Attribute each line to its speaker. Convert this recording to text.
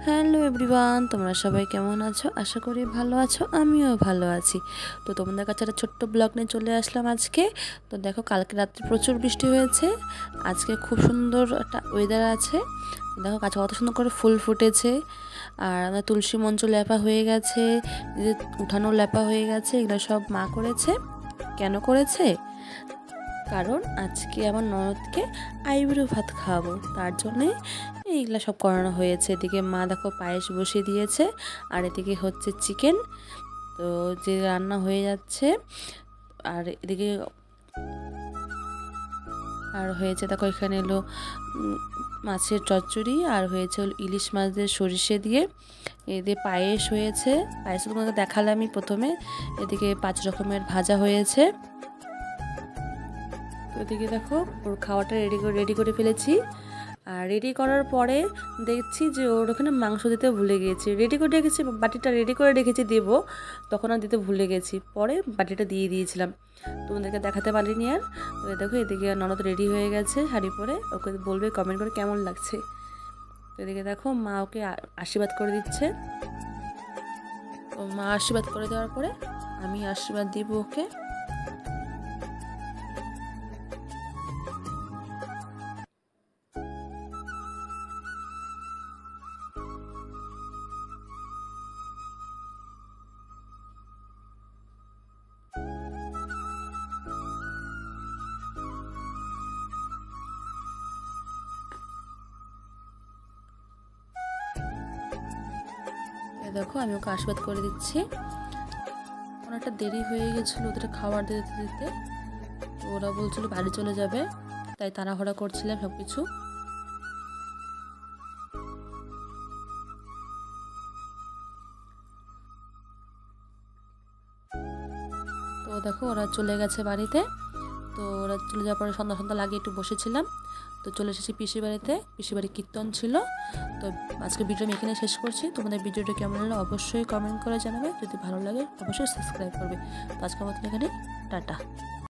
Speaker 1: Hello everyone, তোমরা সবাই কেমন আছো? আশা করি ভালো আছো, আমিও ভালো আছি। তো তোমাদের কাছে একটা ছোট্ট ব্লগ নিয়ে চলে আসলাম আজকে। তো দেখো, কালকে রাত্রে প্রচুর বৃষ্টি হয়েছে, আজকে খুব সুন্দর একটা ওয়েদার আছে। দেখো গাছে কত সুন্দর করে ফুল ফুটেছে, আর আমাদের তুলসী মঞ্চ লেপা হয়ে গেছে, যে উঠানো লেপা হয়ে গেছে। এগুলো সব মা করেছে। কেন করেছে? কারণ আজকে আমার ননদকে আইবুড়ো ভাত খাওয়াবো, তার জন্যে এইগুলো সব করানো হয়েছে। এদিকে মা দেখো পায়েস বসিয়ে দিয়েছে, আর এদিকে হচ্ছে চিকেন, তো যে রান্না হয়ে যাচ্ছে। আর এদিকে আর হয়েছে দেখো, এখানে এলো মাছের চচ্চড়ি, আর হয়েছে হলো ইলিশ মাছের সরিষে দিয়ে, এদিকে পায়েস হয়েছে। পায়েস তোমাকে দেখালে আমি প্রথমে। এদিকে 5 রকমের ভাজা হয়েছে। তো এদিকে দেখো ওর খাওয়াটা রেডি করে ফেলেছি। আর রেডি করার পরে দেখছি যে ওর ওখানে মাংস দিতে ভুলে গিয়েছি। রেডি করে রেখেছি, বাটিটা রেডি করে রেখেছি দেবো, তখন আর দিতে ভুলে গেছি। পরে বাটিটা দিয়ে দিয়েছিলাম, তোমাদেরকে দেখাতে পারিনি আর। তো দেখো এদিকে ননদ রেডি হয়ে গেছে শাড়ি পরে, ওকে বলবে কমেন্ট করে কেমন লাগছে। তো এদিকে দেখো মা ওকে আশীর্বাদ করে দিচ্ছে। তো মা আশীর্বাদ করে দেওয়ার পরে আমি আশীর্বাদ দিব ওকে। দেখো আমি ওকে আশীর্বাদ করে দিচ্ছি। অনেকটা দেরি হয়ে গেছিলো ওদের খাবার দিতে দিতে, তো ওরা বলছিল বাড়ি চলে যাবে, তাই তাড়াহুড়া করছিলাম সব কিছু। তো দেখো ওরা চলে গেছে বাড়িতে। তো ওরা চলে যাওয়ার পরে সন্ধ্যা সন্ধ্যা লাগিয়ে একটু বসেছিলাম। তো চলে এসেছি পিসির বাড়িতে, পিসির বাড়ি কীর্তন ছিল। তো আজকে ভিডিও আমি এখানে শেষ করছি। তোমাদের ভিডিওটা কেমন হলো অবশ্যই কমেন্ট করে জানাবে, যদি ভালো লাগে অবশ্যই সাবস্ক্রাইব করবে। তো আজকের মতন এখানে টাটা।